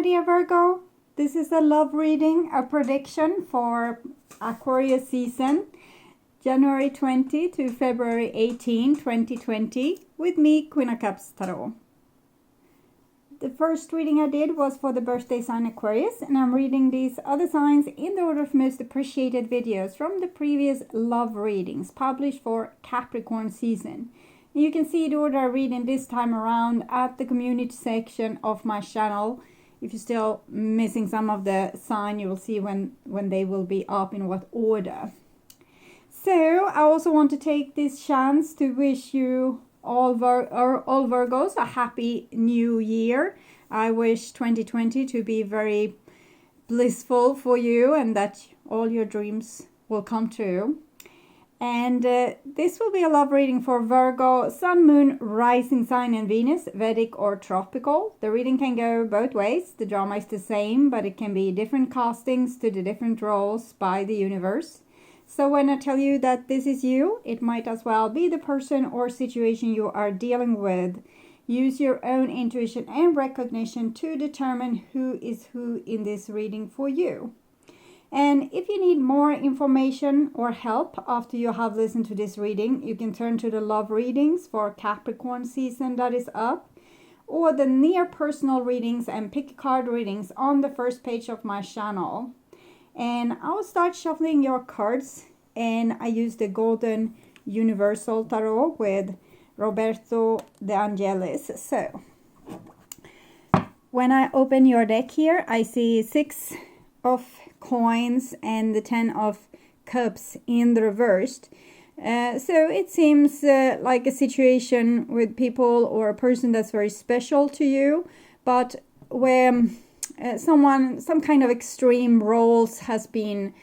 my dear Virgo. This is a love reading, a prediction for Aquarius season, January 20 to February 18, 2020, with me, Queen of Cups Tarot. The first reading I did was for the birthday sign Aquarius, and I'm reading these other signs in the order of most appreciated videos from the previous love readings published for Capricorn season. You can see the order I'm reading this time around at the community section of my channel. If you're still missing some of the sign, you will see when they will be up in what order. So I also want to take this chance to wish you all Virgos a happy new year. I wish 2020 to be very blissful for you and that all your dreams will come true. And this will be a love reading for Virgo, Sun, Moon, Rising Sign and Venus, Vedic or Tropical. The reading can go both ways. The drama is the same, but it can be different castings to the different roles by the universe. So when I tell you that this is you, it might as well be the person or situation you are dealing with. Use your own intuition and recognition to determine who is who in this reading for you. And if you need more information or help after you have listened to this reading, you can turn to the love readings for Capricorn season that is up, or the near personal readings and pick a card readings on the first page of my channel. And I'll start shuffling your cards, and I use the Golden Universal Tarot with Roberto De Angelis. So when I open your deck here, I see 6 of coins and the 10 of cups in the reversed. So it seems like a situation with people or a person that's very special to you, but where some kind of extreme roles has been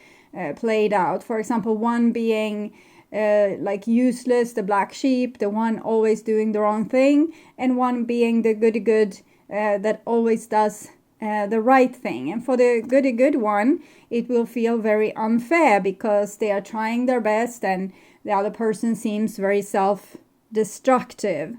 played out. For example, one being like useless, the black sheep, the one always doing the wrong thing, and one being the goody good that always does the right thing. And for the goody good one, it will feel very unfair because they are trying their best and the other person seems very self-destructive.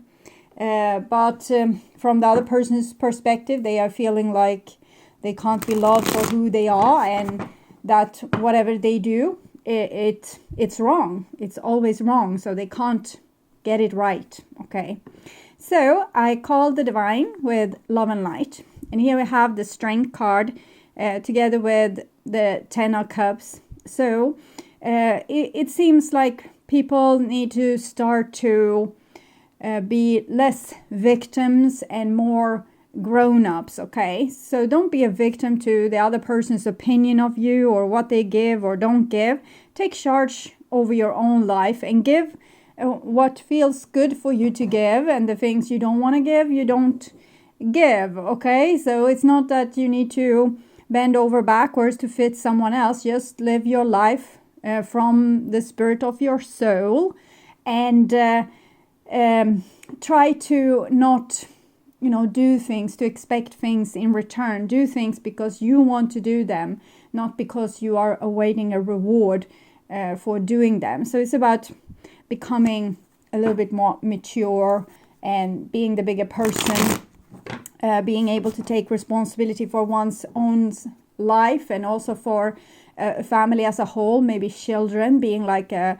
But from the other person's perspective, they are feeling like they can't be loved for who they are, and that whatever they do, it's wrong. It's always wrong, so they can't get it right. Okay, so I call the divine with love and light. And here we have the Strength card together with the 10 of Cups. So it seems like people need to start to be less victims and more grown-ups, okay? So don't be a victim to the other person's opinion of you or what they give or don't give. Take charge over your own life and give what feels good for you to give, and the things you don't want to give, you don't give, okay? So it's not that you need to bend over backwards to fit someone else. Just live your life from the spirit of your soul, and try to not, do things to expect things in return. Do things because you want to do them, not because you are awaiting a reward for doing them. So it's about becoming a little bit more mature and being the bigger person. Being able to take responsibility for one's own life and also for a family as a whole, maybe children, being like a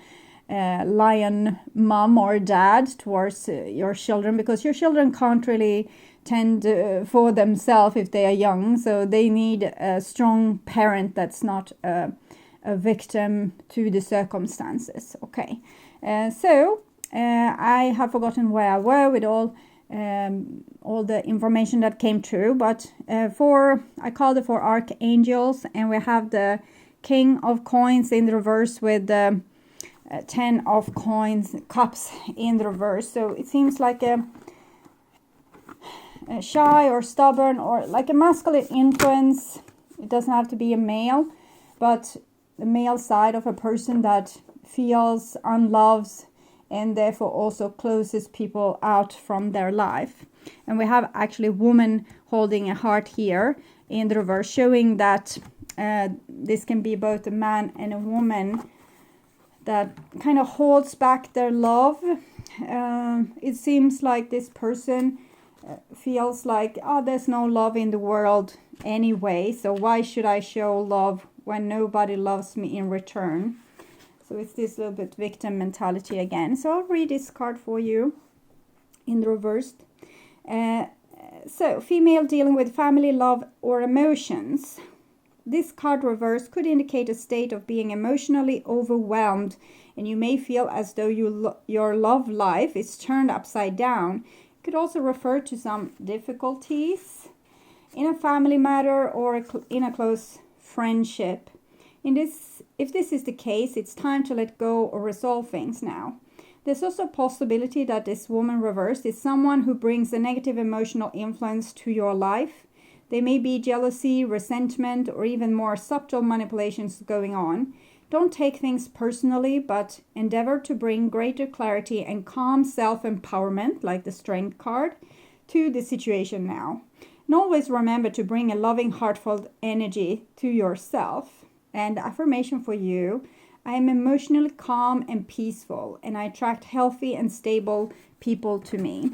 lion mom or dad towards your children, because your children can't really tend for themselves if they are young, so they need a strong parent that's not a victim to the circumstances. Okay, so I have forgotten where I were with all the information that came through, but I called it for archangels, and we have the King of Coins in the reverse with the 10 of cups in the reverse. So it seems like a shy or stubborn or like a masculine influence. It doesn't have to be a male, but the male side of a person that feels unloved and therefore also closes people out from their life. And we have actually a woman holding a heart here in the reverse, showing that this can be both a man and a woman that kind of holds back their love. It seems like this person feels like, there's no love in the world anyway. So why should I show love when nobody loves me in return? So it's this little bit victim mentality again. So I'll read this card for you in the reversed. So female dealing with family, love, or emotions. This card reverse could indicate a state of being emotionally overwhelmed, and you may feel as though your love life is turned upside down. It could also refer to some difficulties in a family matter or in a close friendship. If this is the case, it's time to let go or resolve things now. There's also a possibility that this woman reversed is someone who brings a negative emotional influence to your life. There may be jealousy, resentment, or even more subtle manipulations going on. Don't take things personally, but endeavor to bring greater clarity and calm self-empowerment, like the Strength card, to the situation now. And always remember to bring a loving, heartfelt energy to yourself. And the affirmation for you: I am emotionally calm and peaceful, and I attract healthy and stable people to me.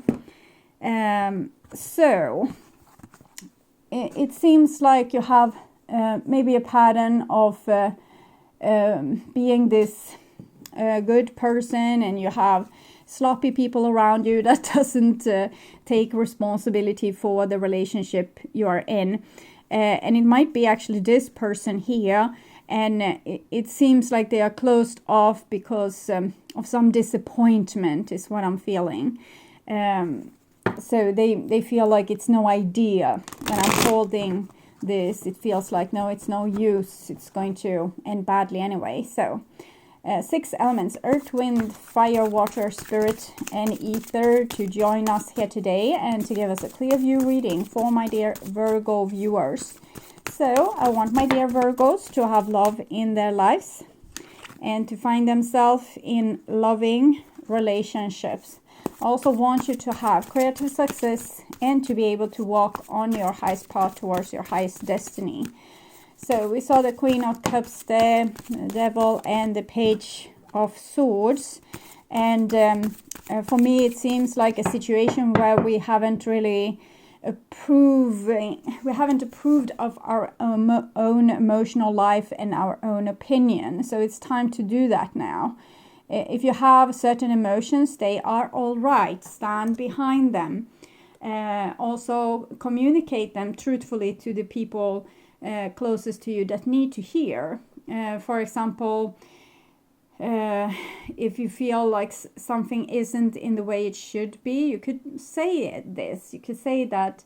So it seems like you have maybe a pattern of being this good person, and you have sloppy people around you that doesn't take responsibility for the relationship you are in. And it might be actually this person here, and it seems like they are closed off because of some disappointment is what I'm feeling. So they feel like it's no idea when I'm holding this. It feels like, no, it's no use. It's going to end badly anyway. So 6 elements: earth, wind, fire, water, spirit, and ether, to join us here today and to give us a clear view reading for my dear Virgo viewers. So I want my dear Virgos to have love in their lives and to find themselves in loving relationships. I also want you to have creative success and to be able to walk on your highest path towards your highest destiny. So we saw the Queen of Cups, the Devil, and the Page of Swords. And for me, it seems like a situation where we haven't really approved of our own emotional life and our own opinion. So it's time to do that now. If you have certain emotions, they are all right. Stand behind them. Also communicate them truthfully to the people closest to you that need to hear. For example, if you feel like something isn't in the way it should be, you could say this. You could say that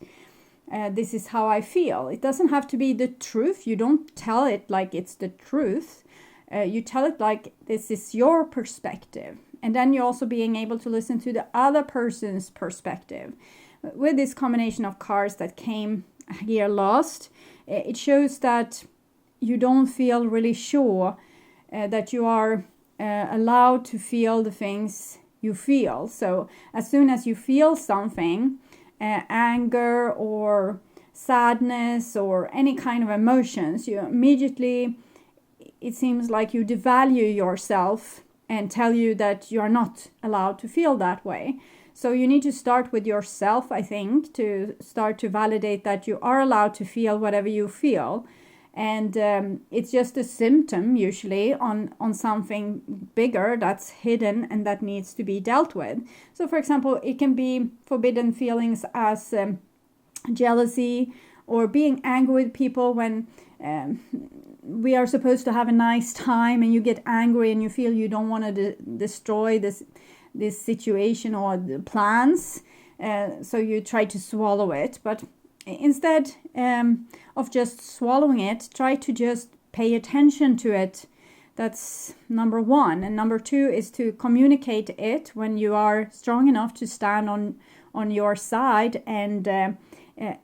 this is how I feel. It doesn't have to be the truth. You don't tell it like it's the truth. You tell it like this is your perspective. And then you're also being able to listen to the other person's perspective. With this combination of cards that came here last, it shows that you don't feel really sure that you are allowed to feel the things you feel. So as soon as you feel something, anger or sadness or any kind of emotions, you immediately, it seems like you devalue yourself and tell you that you are not allowed to feel that way. So you need to start with yourself, I think, to start to validate that you are allowed to feel whatever you feel. And it's just a symptom, usually, on something bigger that's hidden and that needs to be dealt with. So, for example, it can be forbidden feelings as jealousy or being angry with people when we are supposed to have a nice time and you get angry and you feel you don't want to destroy this situation or the plans. So you try to swallow it. But instead of just swallowing it, try to just pay attention to it. That's number 1. And number 2 is to communicate it when you are strong enough to stand on your side. And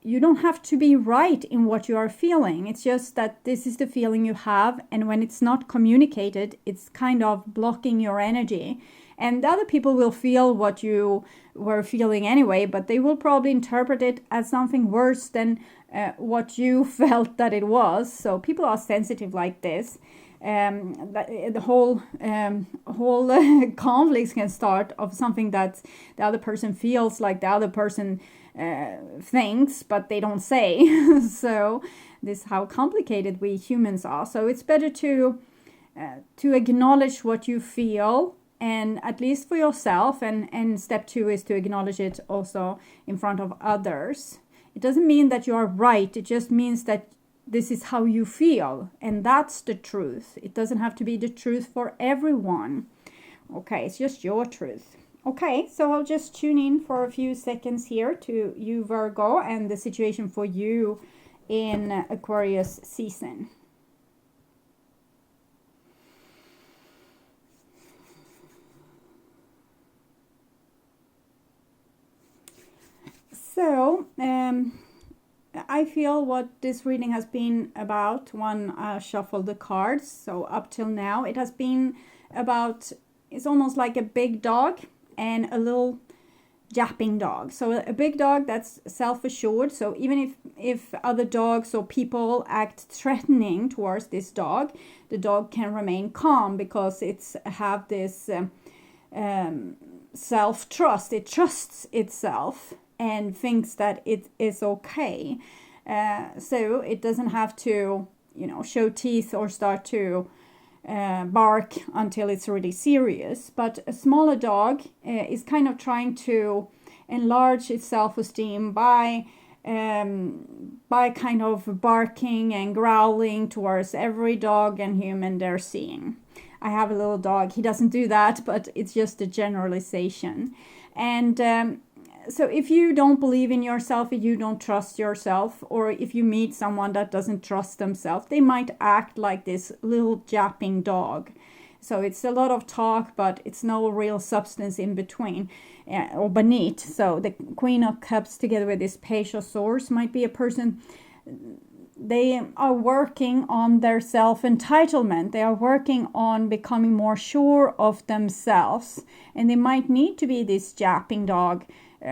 you don't have to be right in what you are feeling. It's just that this is the feeling you have. And when it's not communicated, it's kind of blocking your energy. And the other people will feel what you were feeling anyway, but they will probably interpret it as something worse than what you felt that it was. So people are sensitive like this. the whole conflicts can start of something that the other person feels like the other person thinks, but they don't say. So this is how complicated we humans are. So it's better to acknowledge what you feel, and at least for yourself, and step 2 is to acknowledge it also in front of others. It doesn't mean that you are right, it just means that this is how you feel, and that's the truth. It doesn't have to be the truth for everyone. Okay, it's just your truth. Okay, so I'll just tune in for a few seconds here to you, Virgo, and the situation for you in Aquarius season. So, I feel what this reading has been about when I shuffled the cards. So up till now, it has been about, it's almost like a big dog and a little yapping dog. So a big dog that's self-assured. So even if other dogs or people act threatening towards this dog, the dog can remain calm because it's have this self-trust. It trusts itself and thinks that it is okay. So it doesn't have to, show teeth or start to bark until it's really serious. But a smaller dog is kind of trying to enlarge its self-esteem by kind of barking and growling towards every dog and human they're seeing. I have a little dog. He doesn't do that, but it's just a generalization. And so if you don't believe in yourself, if you don't trust yourself, or if you meet someone that doesn't trust themselves, they might act like this little yapping dog. So it's a lot of talk, but it's no real substance in between or beneath. So the Queen of Cups together with this Page of Swords might be a person, they are working on their self-entitlement. They are working on becoming more sure of themselves. And they might need to be this yapping dog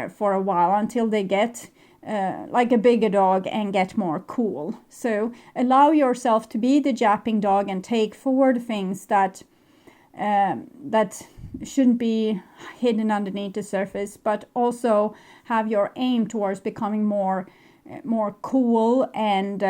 for a while until they get like a bigger dog and get more cool. So allow yourself to be the yapping dog and take forward things that shouldn't be hidden underneath the surface, but also have your aim towards becoming more cool and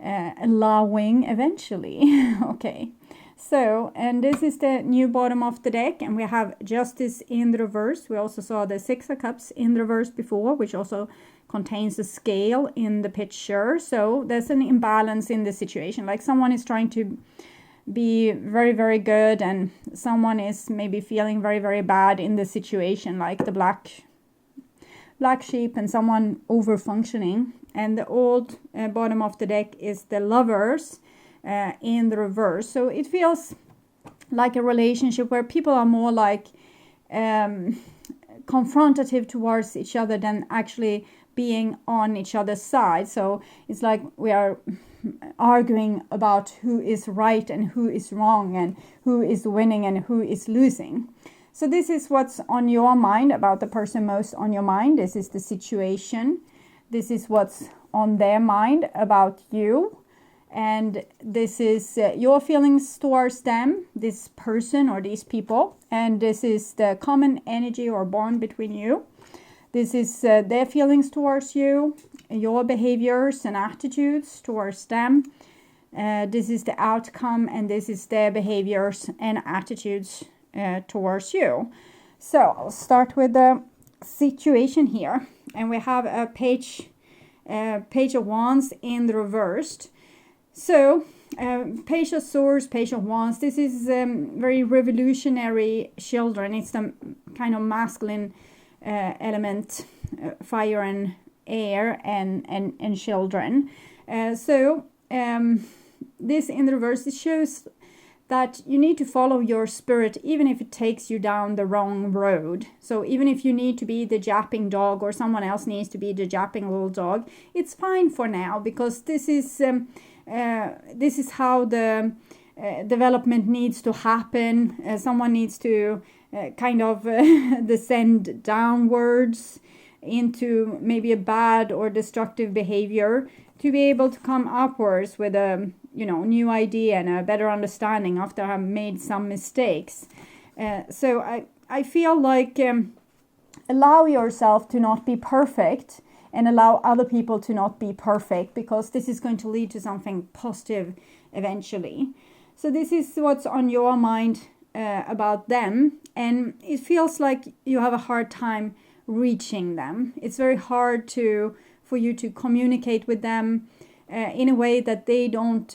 allowing eventually. Okay. So, and this is the new bottom of the deck, and we have Justice in the reverse. We also saw the Six of Cups in the reverse before, which also contains a scale in the picture. So there's an imbalance in the situation. Like someone is trying to be very, very good, and someone is maybe feeling very, very bad in the situation, like the black sheep and someone over-functioning. And the old bottom of the deck is the Lovers in the reverse. So it feels like a relationship where people are more like confrontative towards each other than actually being on each other's side. So it's like we are arguing about who is right and who is wrong, and who is winning and who is losing. So this is what's on your mind about the person most on your mind. This is the situation. This is what's on their mind about you. And this is your feelings towards them, this person or these people. And this is the common energy or bond between you. This is their feelings towards you, your behaviors and attitudes towards them. This is the outcome, and this is their behaviors and attitudes towards you. So I'll start with the situation here. And we have a Page of Wands in the reversed. So, Page of Swords, Page of Wands, this is very revolutionary children. It's the kind of masculine element, fire and air and children. So, this in the reverse, it shows that you need to follow your spirit even if it takes you down the wrong road. So even if you need to be the yapping dog or someone else needs to be the yapping little dog, it's fine for now, because this is how the development needs to happen. Someone needs to kind of descend downwards into maybe a bad or destructive behavior to be able to come upwards with a new idea and a better understanding after having made some mistakes. So I feel like allow yourself to not be perfect and allow other people to not be perfect, because this is going to lead to something positive eventually. So this is what's on your mind about them, and it feels like you have a hard time reaching them. It's very hard for you to communicate with them in a way that they don't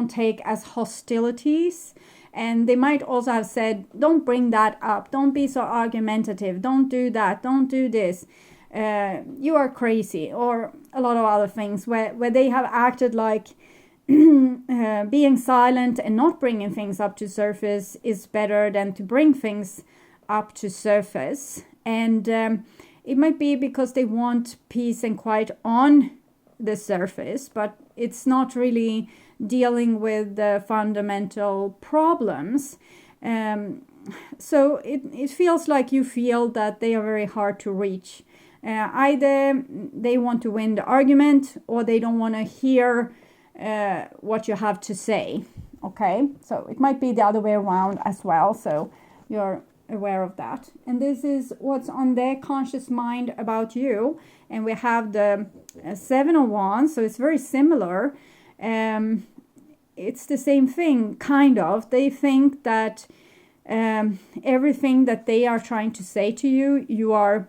take as hostilities. And they might also have said, don't bring that up, don't be so argumentative, don't do that, don't do this, you are crazy, or a lot of other things where they have acted like being silent and not bringing things up to surface is better than to bring things up to surface. And it might be because they want peace and quiet on the surface, but it's not really dealing with the fundamental problems. So it feels like you feel that they are very hard to reach. Either they want to win the argument, or they don't want to hear what you have to say. Okay, so it might be the other way around as well, so you're aware of that. And this is what's on their conscious mind about you. And we have the Seven of Wands, so it's very similar. It's the same thing, kind of. They think that everything that they are trying to say to you, you are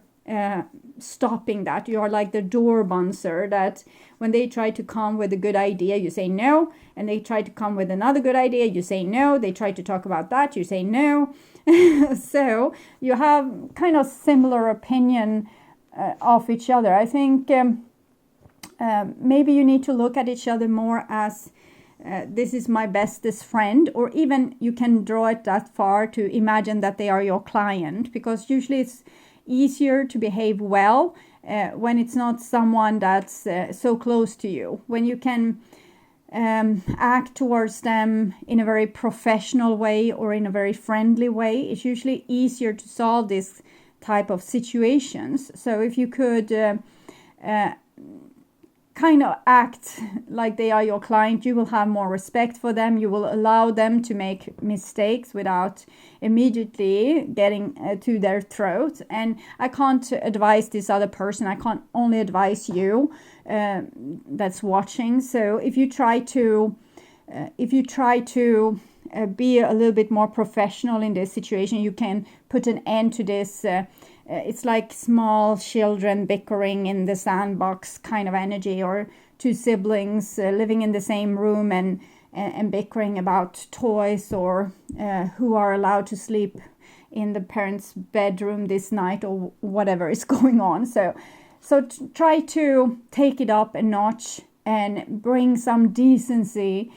stopping that. You are like the door bouncer, that when they try to come with a good idea, you say no. And they try to come with another good idea, you say no. They try to talk about that, you say no. So you have kind of similar opinion of each other. I think maybe you need to look at each other more as this is my bestest friend, or even you can draw it that far to imagine that they are your client, because usually it's easier to behave well when it's not someone that's so close to you. When you can act towards them in a very professional way or in a very friendly way, it's usually easier to solve this type of situations. So if you could kind of act like they are your client, you will have more respect for them. You will allow them to make mistakes without immediately getting to their throat. And I can't advise this other person. I can't only advise you that's watching. So if you try to be a little bit more professional in this situation, you can put an end to this. It's like small children bickering in the sandbox kind of energy, or two siblings living in the same room and bickering about toys, or who are allowed to sleep in the parents' bedroom this night, or whatever is going on. So try to take it up a notch and bring some decency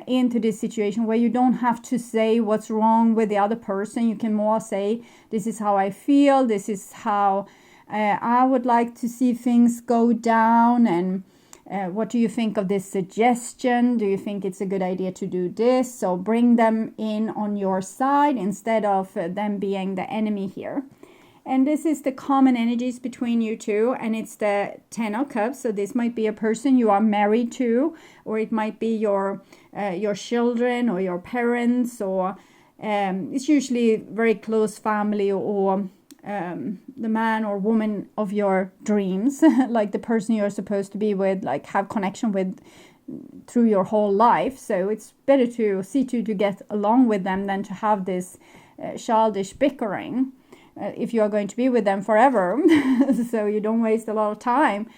into this situation, where you don't have to say what's wrong with the other person. You can more say, this is how I feel, this is how I would like to see things go down, and what do you think of this suggestion? Do you think it's a good idea to do this? So bring them in on your side instead of them being the enemy here. And this is the common energies between you two, and it's the Ten of Cups. So this might be a person you are married to, or it might be your children or your parents, or it's usually very close family, or the man or woman of your dreams, like the person you're supposed to be with, like have connection with through your whole life. So it's better to see to get along with them than to have this childish bickering. If you are going to be with them forever, so you don't waste a lot of time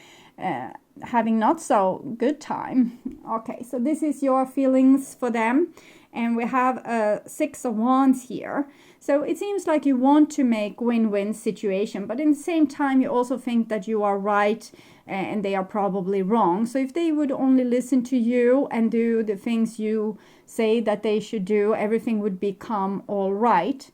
having not so good time. Okay, so this is your feelings for them, and we have a Six of Wands here. So it seems like you want to make win-win situation, but in the same time you also think that you are right and they are probably wrong. So if they would only listen to you and do the things you say that they should do, everything would become all right.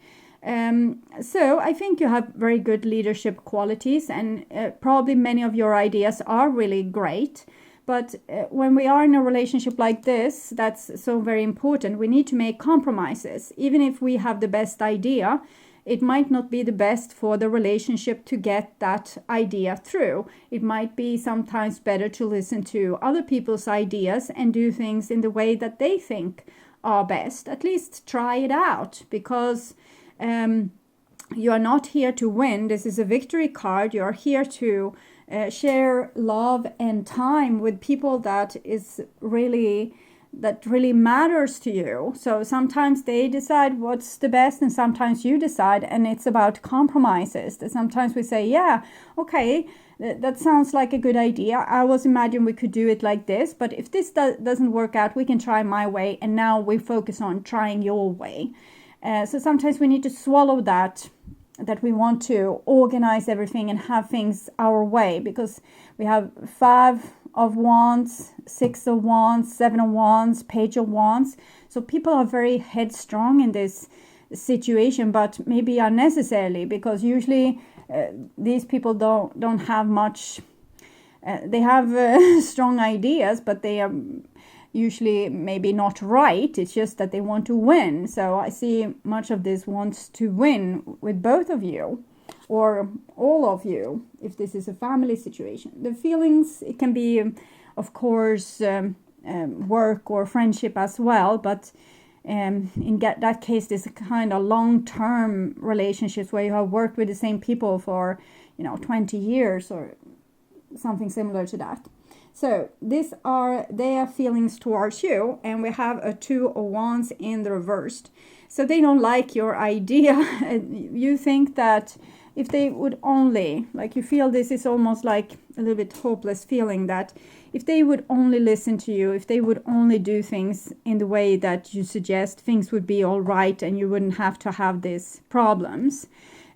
So I think you have very good leadership qualities, and probably many of your ideas are really great. But when we are in a relationship like this, that's so very important. We need to make compromises. Even if we have the best idea, it might not be the best for the relationship to get that idea through. It might be sometimes better to listen to other people's ideas and do things in the way that they think are best. At least try it out, because you are not here to win. This is a victory card. You are here to share love and time with people that really matters to you. So sometimes they decide what's the best, and sometimes you decide, and it's about compromises. Sometimes we say, yeah, okay, that sounds like a good idea. I was imagining we could do it like this, but if this doesn't work out, we can try my way, and now we focus on trying your way. So sometimes we need to swallow that we want to organize everything and have things our way, because we have 5 of Wands, 6 of Wands, 7 of Wands, Page of Wands. So people are very headstrong in this situation, but maybe unnecessarily, because usually these people don't have much. They have strong ideas, but they are usually maybe not right. It's just that they want to win. So I see much of this wants to win with both of you, or all of you, if this is a family situation. The feelings, it can be, of course, work or friendship as well, but in that case, this is kind of long-term relationships where you have worked with the same people for 20 years or something similar to that. So these are their feelings towards you, and we have a 2 of Wands in the reversed. So they don't like your idea. You think that if they would only, like, you feel this is almost like a little bit hopeless feeling, that if they would only listen to you, if they would only do things in the way that you suggest, things would be all right and you wouldn't have to have these problems.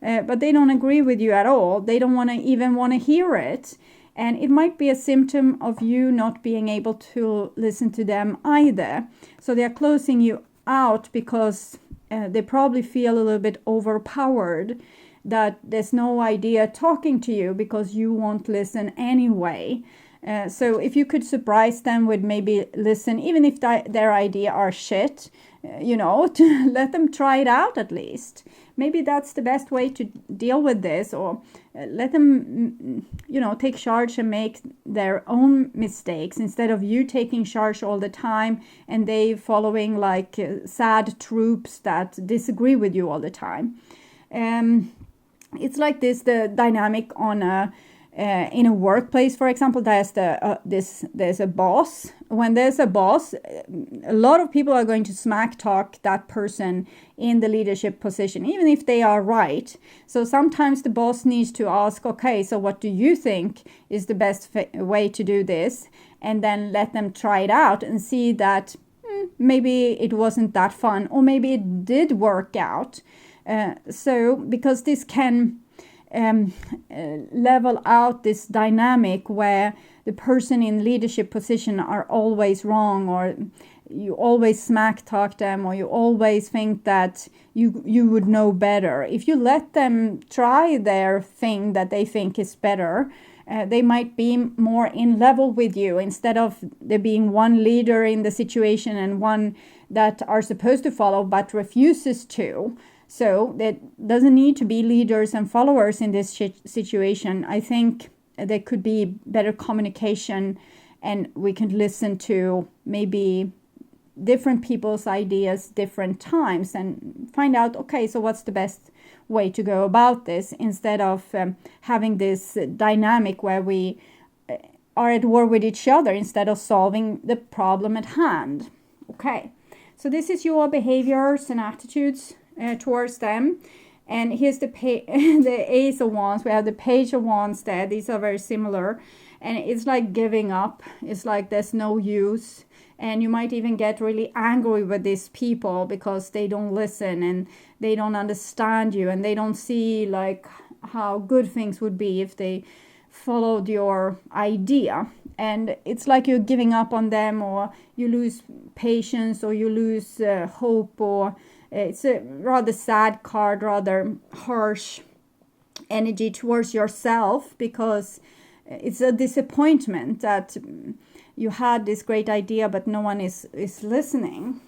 But they don't agree with you at all. They don't even want to hear it. And it might be a symptom of you not being able to listen to them either. So they are closing you out because they probably feel a little bit overpowered, that there's no idea talking to you because you won't listen anyway. So if you could surprise them with maybe listen, even if their idea are shit, to let them try it out at least. Maybe that's the best way to deal with this, or let them, take charge and make their own mistakes instead of you taking charge all the time and they following like sad troops that disagree with you all the time. It's like this, the dynamic on in a workplace, for example. There's a boss. When there's a boss, a lot of people are going to smack talk that person in the leadership position, even if they are right. So sometimes the boss needs to ask, okay, so what do you think is the best way to do this? And then let them try it out and see that maybe it wasn't that fun, or maybe it did work out. So because this can level out this dynamic where the person in leadership position are always wrong, or you always smack talk them, or you always think that you would know better. If you let them try their thing that they think is better, they might be more in level with you, instead of there being one leader in the situation and one that are supposed to follow but refuses to. So there doesn't need to be leaders and followers in this situation. I think there could be better communication, and we can listen to maybe different people's ideas different times and find out, okay, so what's the best way to go about this, instead of having this dynamic where we are at war with each other instead of solving the problem at hand. Okay, so this is your behaviors and attitudes towards them. And here's the Ace of Wands. We have the Page of Wands there. These are very similar. And it's like giving up. It's like there's no use. And you might even get really angry with these people because they don't listen and they don't understand you, and they don't see like how good things would be if they followed your idea. And it's like you're giving up on them, or you lose patience, or you lose hope, or it's a rather sad card, rather harsh energy towards yourself, because it's a disappointment that you had this great idea but no one is listening.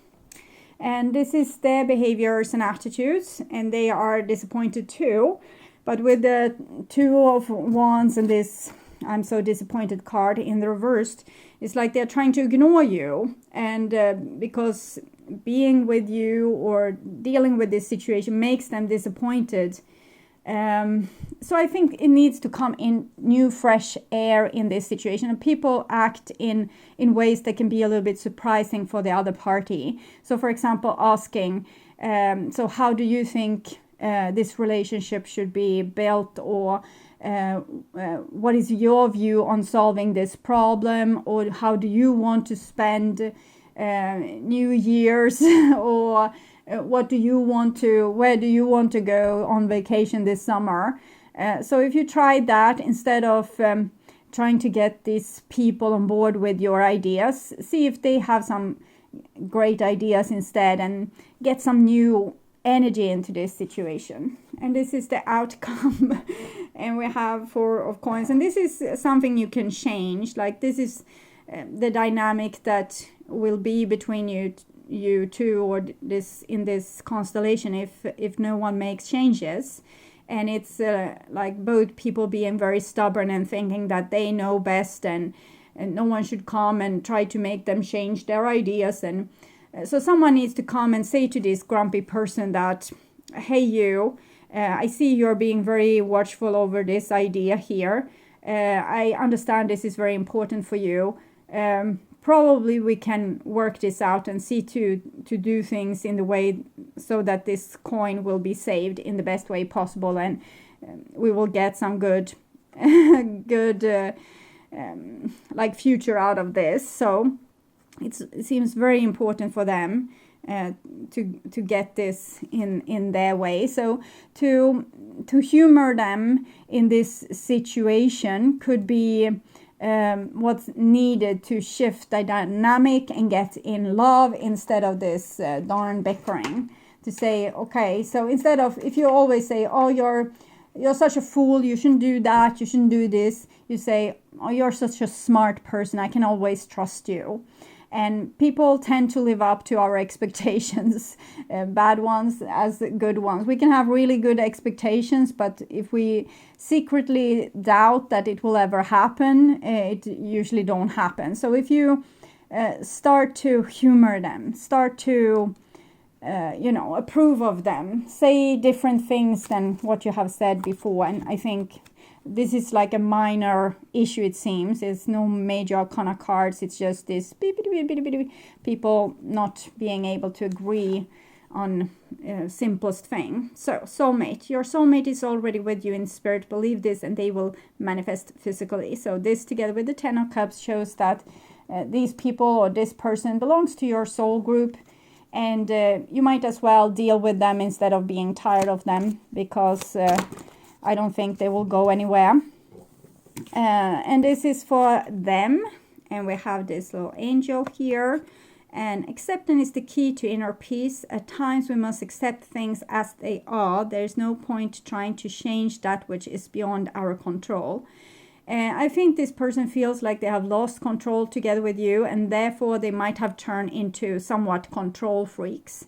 And this is their behaviors and attitudes, and they are disappointed too. But with the Two of Wands and this I'm so disappointed card in the reversed, it's like they're trying to ignore you. And because being with you or dealing with this situation makes them disappointed. So I think it needs to come in new, fresh air in this situation. And people act in ways that can be a little bit surprising for the other party. So, for example, asking, so how do you think this relationship should be built? Or what is your view on solving this problem? Or how do you want to spend New Year's? Or where do you want to go on vacation this summer? So if you try that instead of trying to get these people on board with your ideas, see if they have some great ideas instead and get some new energy into this situation. And this is the outcome. And we have Four of Coins, and this is something you can change. Like this is the dynamic that will be between you two, or this in this constellation, if no one makes changes. And it's like both people being very stubborn and thinking that they know best, and no one should come and try to make them change their ideas. And so someone needs to come and say to this grumpy person that, hey, you, I see you're being very watchful over this idea here. I understand this is very important for you. Probably we can work this out and see to do things in the way so that this coin will be saved in the best way possible, and we will get some good like future out of this. So it seems very important for them to get this in their way. So to humor them in this situation could be what's needed to shift the dynamic and get in love instead of this darn bickering. To say, okay, so instead of, if you always say, oh, you're such a fool, you shouldn't do that, you shouldn't do this, you say, oh, you're such a smart person, I can always trust you. And people tend to live up to our expectations, bad ones as good ones. We can have really good expectations, but if we secretly doubt that it will ever happen, it usually don't happen. So if you start to humor them, start to approve of them, say different things than what you have said before. And I think this is like a minor issue, it seems. It's no major arcana cards. It's just this people not being able to agree on simplest thing. So soulmate, your soulmate is already with you in spirit. Believe this and they will manifest physically. So this together with the Ten of Cups shows that these people or this person belongs to your soul group. And you might as well deal with them instead of being tired of them, because I don't think they will go anywhere. And this is for them. And we have this little angel here. And acceptance is the key to inner peace. At times we must accept things as they are. There's no point trying to change that which is beyond our control. I think this person feels like they have lost control together with you, and therefore they might have turned into somewhat control freaks.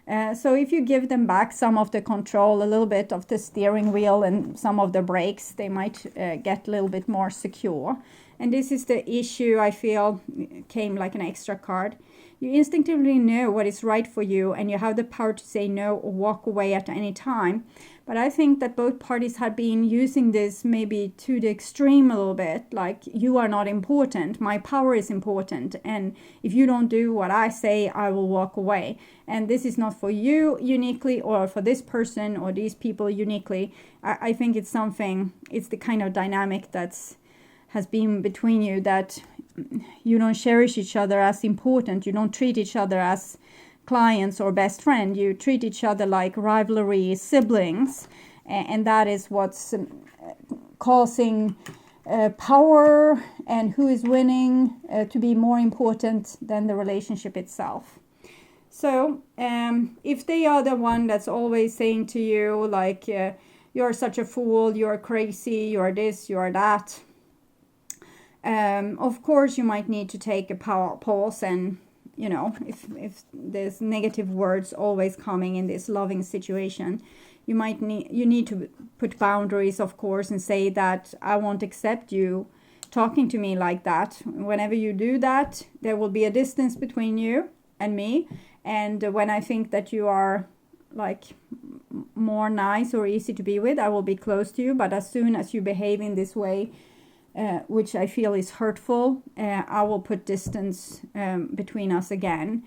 So if you give them back some of the control, a little bit of the steering wheel and some of the brakes, they might get a little bit more secure. And this is the issue, I feel, came like an extra card. You instinctively know what is right for you, and you have the power to say no or walk away at any time. But I think that both parties have been using this maybe to the extreme a little bit, like, you are not important, my power is important, and if you don't do what I say, I will walk away. And this is not for you uniquely, or for this person or these people uniquely. I think it's the kind of dynamic has been between you, that you don't cherish each other as important, you don't treat each other as clients or best friend, you treat each other like rivalry siblings, and that is what's causing power and who is winning to be more important than the relationship itself. So if they are the one that's always saying to you like, you're such a fool, you're crazy, you're this, you're that, of course you might need to take a pause and if there's negative words always coming in this loving situation, you need to put boundaries, of course, and say that I won't accept you talking to me like that. Whenever you do that, there will be a distance between you and me. And when I think that you are like more nice or easy to be with, I will be close to you. But as soon as you behave in this way, which I feel is hurtful, I will put distance between us again.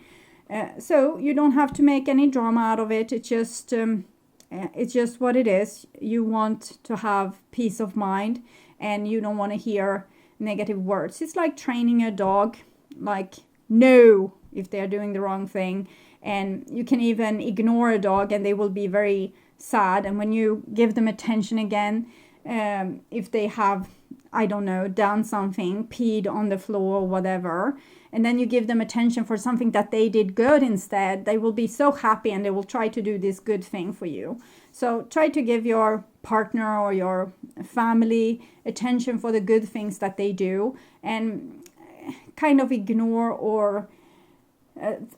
So you don't have to make any drama out of it. It's just what it is. You want to have peace of mind, and you don't want to hear negative words. It's like training a dog, like no, if they're doing the wrong thing. And you can even ignore a dog and they will be very sad. And when you give them attention again, if they have, I don't know, done something, peed on the floor or whatever, and then you give them attention for something that they did good instead, they will be so happy and they will try to do this good thing for you. So try to give your partner or your family attention for the good things that they do, and kind of ignore or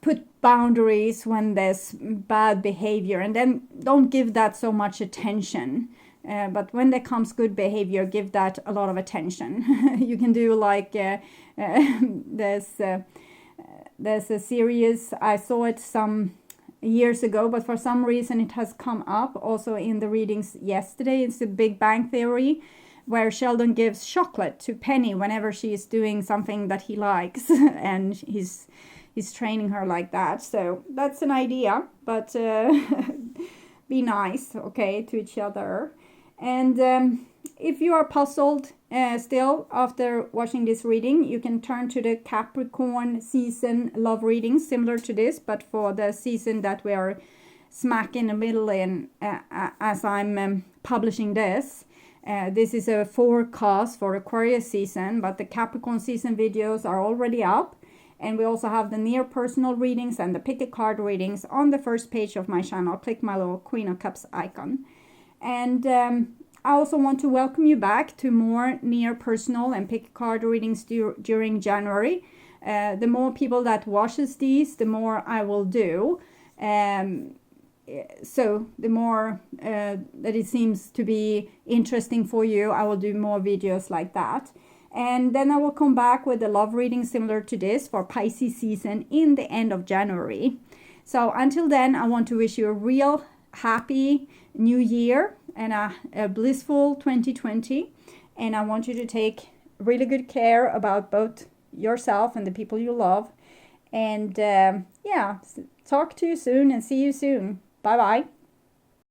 put boundaries when there's bad behavior, and then don't give that so much attention. But when there comes good behavior, give that a lot of attention. You can do like there's a series, I saw it some years ago, but for some reason it has come up also in the readings yesterday. It's the Big Bang Theory, where Sheldon gives chocolate to Penny whenever she is doing something that he likes, and he's training her like that. So that's an idea, but be nice, okay, to each other. And if you are puzzled still after watching this reading, you can turn to the Capricorn season love reading, similar to this, but for the season that we are smack in the middle in as I'm publishing this. This is a forecast for Aquarius season, but the Capricorn season videos are already up. And we also have the near personal readings and the pick a card readings on the first page of my channel. Click my little Queen of Cups icon. And I also want to welcome you back to more near personal and pick a card readings during January. The more people that watches these, the more I will do. So the more that it seems to be interesting for you, I will do more videos like that. And then I will come back with a love reading similar to this for Pisces season in the end of January. So until then, I want to wish you a real happy new year and a blissful 2020. And I want you to take really good care about both yourself and the people you love. And yeah, talk to you soon and see you soon. Bye-bye.